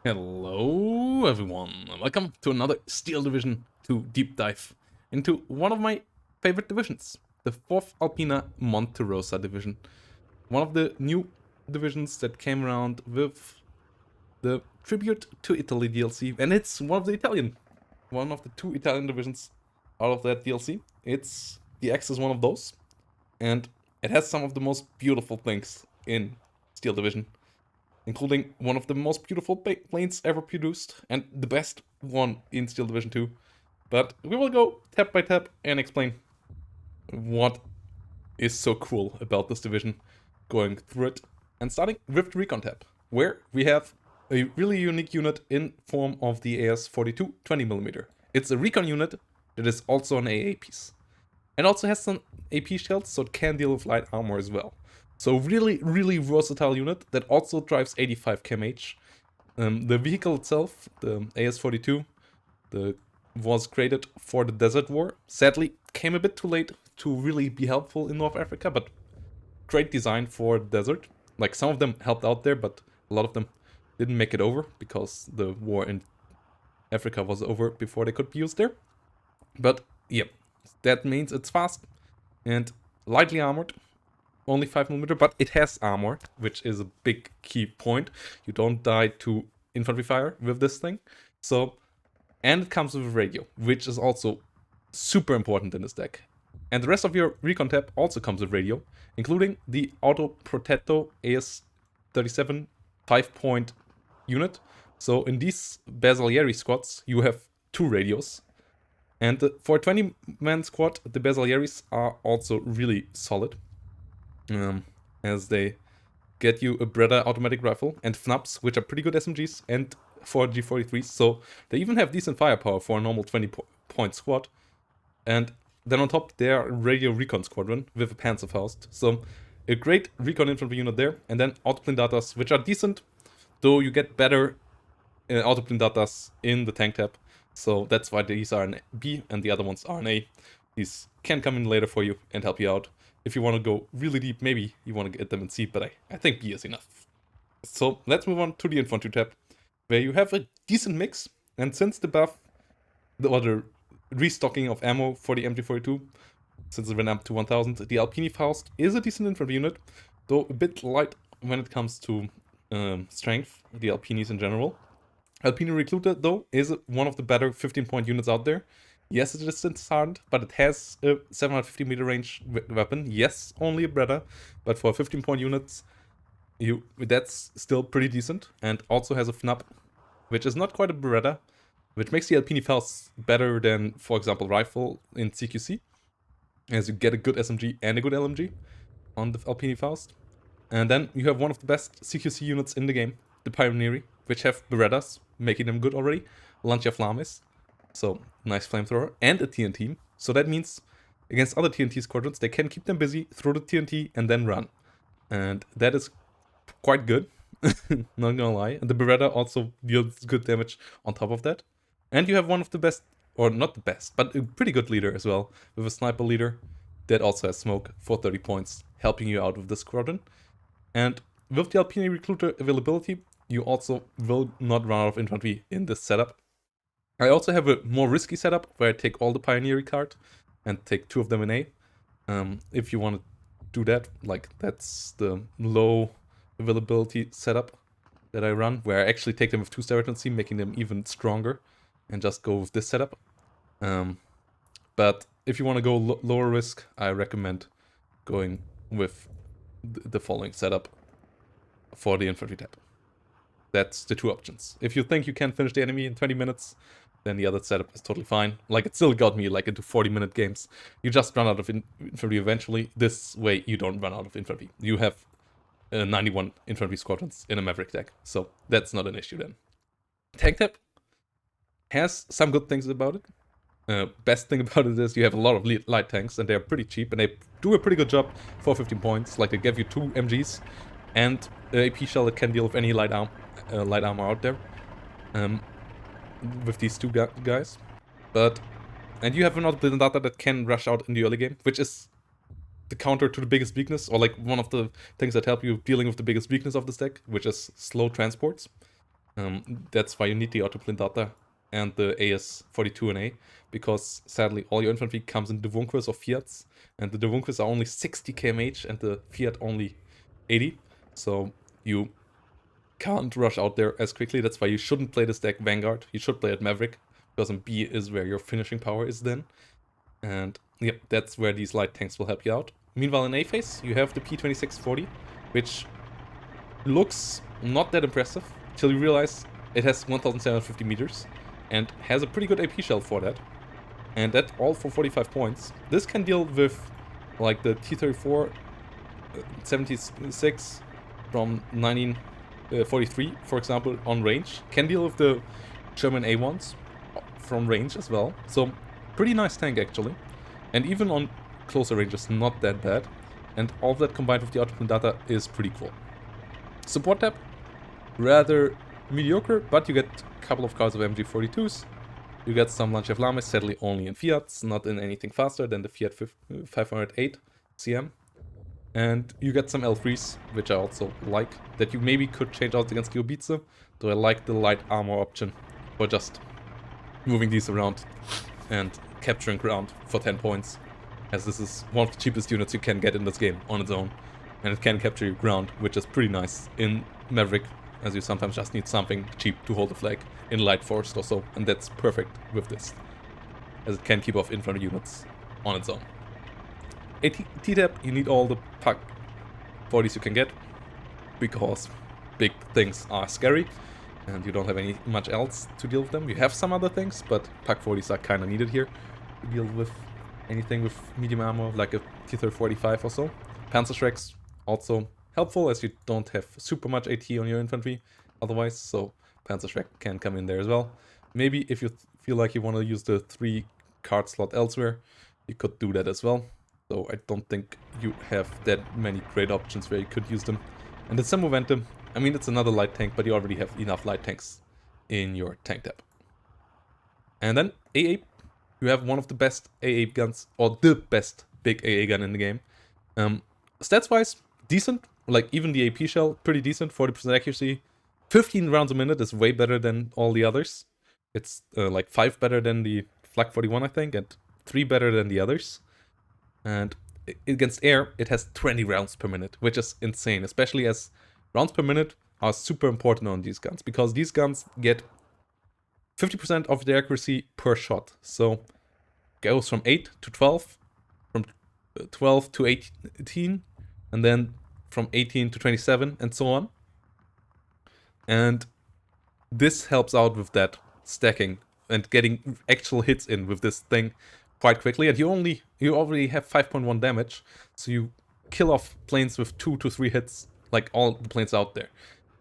Hello everyone, welcome to another Steel Division 2 deep dive into one of my favorite divisions, the 4th Alpina Monterosa division. One of the new divisions that came around with the Tribute to Italy DLC, and it's one of the two Italian divisions out of that DLC. The X is one of those, and it has some of the most beautiful things in Steel Division, including one of the most beautiful planes ever produced, and the best one in Steel Division 2. But we will go tab by tab and explain what is so cool about this division, going through it, and starting with the Recon tab, where we have a really unique unit in form of the AS42 20mm. It's a Recon unit that is also an AA piece. And also has some AP shells, so it can deal with light armor as well. So really versatile unit that also drives 85 kmh. The vehicle itself, the AS42, was created for the Desert War. Sadly, came a bit too late to really be helpful in North Africa, but great design for the desert. Like, some of them helped out there, but a lot of them didn't make it over because the war in Africa was over before they could be used there. But yeah, that means it's fast and lightly armored, only 5mm, but it has armor, which is a big key point. You don't die to infantry fire with this thing. So, and it comes with a radio, which is also super important in this deck. And the rest of your Recon tab also comes with radio, including the Auto Protetto AS37 5-point unit. So in these Bersaglieri squads, you have 2 radios. And for a 20-man squad, the Bersaglieris are also really solid, as they get you a Breda automatic rifle and FNAPs, which are pretty good SMGs, and 4 G43s, so they even have decent firepower for a normal 20-point squad. And then on top, they are a radio recon squadron with a Panzerfaust, so a great recon infantry unit there, and then autoblindatas, which are decent, though you get better autoblindatas in the tank tab. So that's why these are an B and the other ones are an A. These can come in later for you and help you out. If you want to go really deep, maybe you want to get them in C, but I think B is enough. So let's move on to the Infantry tab, where you have a decent mix. And since the buff, the restocking of ammo for the MG42, since it went up to 1000, the Alpini Faust is a decent infantry unit, though a bit light when it comes to strength, the Alpinis in general. Alpina Recruiter, though, is one of the better 15-point units out there. Yes, it is distance hardened, but it has a 750-meter range weapon. Yes, only a Breda, but for 15-point units, that's still pretty decent. And also has a FNAP, which is not quite a Beretta, which makes the Alpini Faust better than, for example, Rifle in CQC, as you get a good SMG and a good LMG on the Alpini Faust. And then you have one of the best CQC units in the game, the Pioneeri, which have Berettas, making them good already, Lancia Flames, so nice flamethrower, and a TNT. So that means against other TNT squadrons, they can keep them busy, throw the TNT, and then run. And that is quite good, not gonna lie. And the Beretta also deals good damage on top of that. And you have one of the best, or not the best, but a pretty good leader as well, with a sniper leader that also has smoke for 30 points, helping you out with the squadron. And with the Alpini Recruiter availability, you also will not run out of infantry in this setup. I also have a more risky setup where I take all the Pioneer card and take 2 of them in A. If you want to do that, like, that's the low availability setup that I run, where I actually take them with 2 Sergeancy, making them even stronger, and just go with this setup. But if you want to go lower risk, I recommend going with the following setup for the infantry tab. That's the 2 options. If you think you can finish the enemy in 20 minutes, then the other setup is totally fine. Like, it still got me like into 40-minute games. You just run out of infantry eventually. This way, you don't run out of infantry. You have 91 infantry squadrons in a Maverick deck, so that's not an issue then. Tank tab has some good things about it. Best thing about it is you have a lot of light tanks, and they're pretty cheap, and they do a pretty good job for 15 points. Like, they give you 2 MGs and AP shell that can deal with any light armor out there, with these 2 guys. And you have another Blindata that can rush out in the early game, which is the counter to the biggest weakness, or like one of the things that help you dealing with the biggest weakness of this deck, which is slow transports. That's why you need the Autoblindata and the AS42NA, because sadly all your infantry comes in Devunquas or Fiats, and the Devunquas are only 60 kmh and the Fiat only 80, so you can't rush out there as quickly. That's why you shouldn't play this deck Vanguard. You should play it Maverick, because in B is where your finishing power is then. And yep, that's where these light tanks will help you out. Meanwhile, in A phase, you have the P2640, which looks not that impressive till you realize it has 1750 meters and has a pretty good AP shell for that. And that all for 45 points. This can deal with like the T-34 76 from 1943, for example, on range. Can deal with the German A1s from range as well. So pretty nice tank actually. And even on closer ranges, not that bad. And all that combined with the Autoblindata is pretty cool. Support tab, rather mediocre, but you get a couple of cards of MG42s. You get some Lancia Flames, sadly only in Fiats, not in anything faster than the Fiat 508 CM. And you get some L3s, which I also like, that you maybe could change out against Kiobice, though I like the light armor option for just moving these around and capturing ground for 10 points, as this is one of the cheapest units you can get in this game on its own. And it can capture your ground, which is pretty nice in Maverick, as you sometimes just need something cheap to hold the flag in Light Forest or so, and that's perfect with this, as it can keep off infantry units on its own. T-Tab, you need all the Pak 40s you can get, because big things are scary, and you don't have any much else to deal with them. You have some other things, but Pak 40s are kind of needed here to deal with anything with medium armor, like a T-35 or so. Panzerschrecks, also helpful, as you don't have super much AT on your infantry otherwise, so Panzerschreck can come in there as well. Maybe if you feel like you want to use the 3 card slot elsewhere, you could do that as well. So I don't think you have that many great options where you could use them. And the Semoventum, I mean, it's another light tank, but you already have enough light tanks in your tank tab. And then AA, you have one of the best AA guns, or the best big AA gun in the game. Stats-wise, decent, like even the AP shell, pretty decent, 40% accuracy. 15 rounds a minute is way better than all the others. It's like 5 better than the Flak 41, I think, and 3 better than the others. And against air, it has 20 rounds per minute, which is insane, especially as rounds per minute are super important on these guns, because these guns get 50% of the accuracy per shot. So goes from 8 to 12, from 12 to 18, and then from 18 to 27, and so on. And this helps out with that stacking and getting actual hits in with this thing quite quickly. And you already have 5.1 damage, so you kill off planes with 2 to 3 hits, like all the planes out there.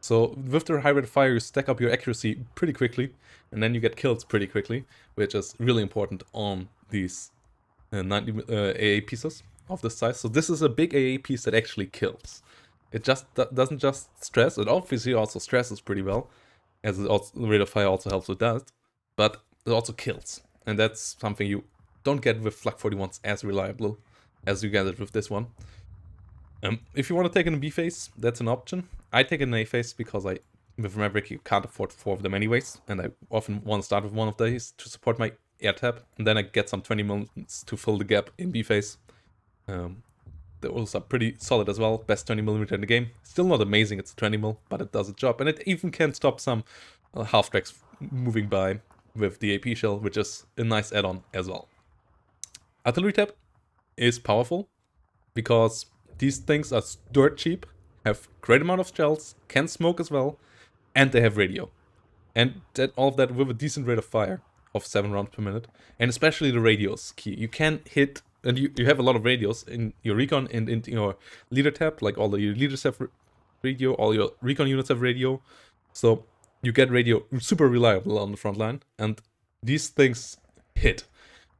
So with the high rate of fire, you stack up your accuracy pretty quickly, and then you get kills pretty quickly, which is really important on these 90 AA pieces of this size. So this is a big AA piece that actually kills. It just doesn't just stress, it obviously also stresses pretty well, as the rate of fire also helps with that, but it also kills. And that's something you don't get with Flak 41s as reliable as you get it with this one. If you want to take it in B phase, that's an option. I take it in A phase because with Maverick you can't afford 4 of them anyways, and I often want to start with one of these to support my air tab, and then I get some 20 mm to fill the gap in B phase. Those are pretty solid as well, best 20mm in the game. Still not amazing, it's a 20mm, but it does its job, and it even can stop some half-tracks moving by with the AP shell, which is a nice add-on as well. Artillery tab is powerful, because these things are dirt cheap, have great amount of shells, can smoke as well, and they have radio. And all of that with a decent rate of fire of 7 rounds per minute. And especially the radio is key. You can hit, and you have a lot of radios in your recon and in your leader tab, like all your leaders have radio, all your recon units have radio. So you get radio super reliable on the front line, and these things hit.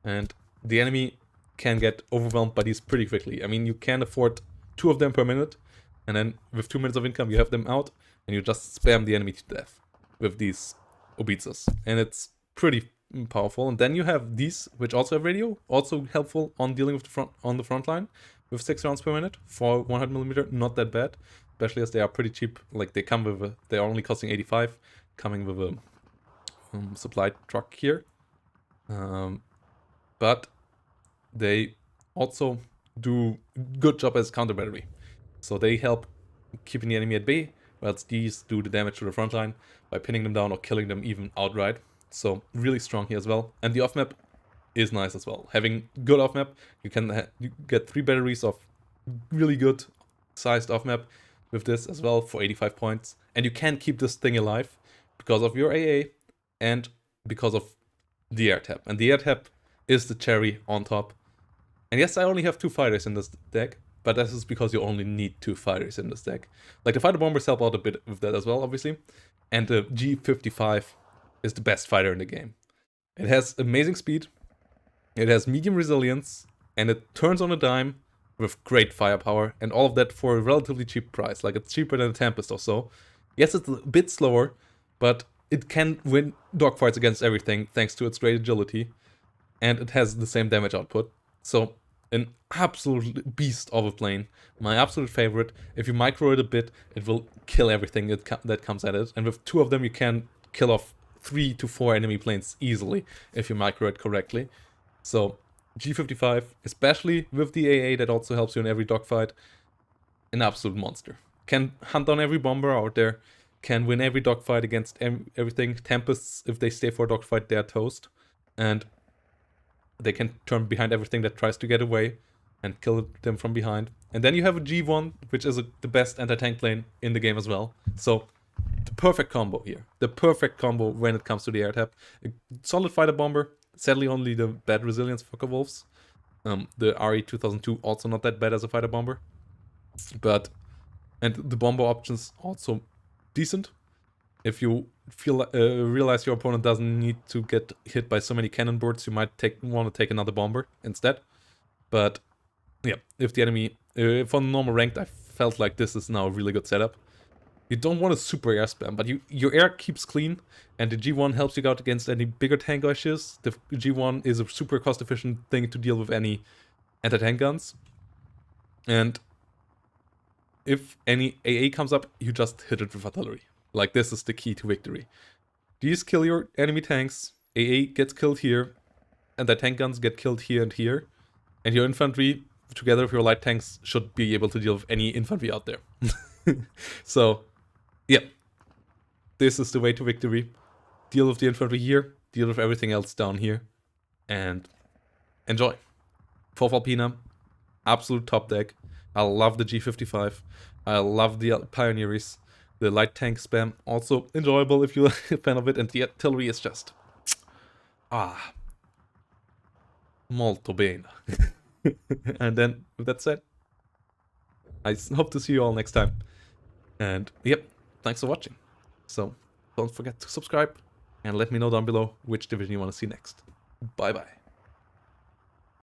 And the enemy can get overwhelmed by these pretty quickly. I mean, you can afford 2 of them per minute, and then with 2 minutes of income you have them out, and you just spam the enemy to death with these Obitzas. And it's pretty powerful. And then you have these, which also have radio, also helpful on dealing with the front line, with 6 rounds per minute for 100mm, not that bad, especially as they are pretty cheap. Like they come with they're only costing 85. coming with a supply truck here. But they also do good job as counter battery. So they help keeping the enemy at bay, whilst these do the damage to the front line by pinning them down or killing them even outright. So really strong here as well. And the off-map is nice as well. Having good off-map, you can you get 3 batteries of really good sized off-map with this as well for 85 points. And you can keep this thing alive because of your AA and because of the air tap. And the air tap is the cherry on top. And yes, I only have 2 fighters in this deck, but this is because you only need 2 fighters in this deck. Like, the fighter bombers help out a bit with that as well, obviously. And the G55 is the best fighter in the game. It has amazing speed, it has medium resilience, and it turns on a dime with great firepower, and all of that for a relatively cheap price. Like, it's cheaper than a Tempest or so. Yes, it's a bit slower, but it can win dogfights against everything thanks to its great agility. And it has the same damage output. So, an absolute beast of a plane. My absolute favorite. If you micro it a bit, it will kill everything that comes at it. And with 2 of them, you can kill off 3 to 4 enemy planes easily if you micro it correctly. So, G55, especially with the AA that also helps you in every dogfight, an absolute monster. Can hunt down every bomber out there, can win every dogfight against everything. Tempests, if they stay for a dogfight, they're toast. And they can turn behind everything that tries to get away and kill them from behind. And then you have a G1, which is the best anti-tank plane in the game as well. So, the perfect combo here. The perfect combo when it comes to the air tap. A solid fighter bomber. Sadly, only the bad resilience Fokker Wolves. The RE-2002 also not that bad as a fighter bomber. But, and the bomber options also decent. If you realize your opponent doesn't need to get hit by so many cannon boards, you might want to take another bomber instead. But yeah, if the enemy, for normal ranked, I felt like this is now a really good setup. You don't want a super air spam, but your air keeps clean, and the G1 helps you out against any bigger tank issues. The G1 is a super cost-efficient thing to deal with any anti-tank guns. And if any AA comes up, you just hit it with artillery. Like, this is the key to victory. These kill your enemy tanks, AA gets killed here, and the tank guns get killed here and here. And your infantry, together with your light tanks, should be able to deal with any infantry out there. So, yeah. This is the way to victory. Deal with the infantry here, deal with everything else down here, and enjoy. 4th Alpina, absolute top deck. I love the G55. I love the Pioneers. The light tank spam, also enjoyable if you're a fan of it, and the artillery is just... molto bene. And then, with that said, I hope to see you all next time. And, yep, thanks for watching. So, don't forget to subscribe, and let me know down below which division you want to see next. Bye-bye.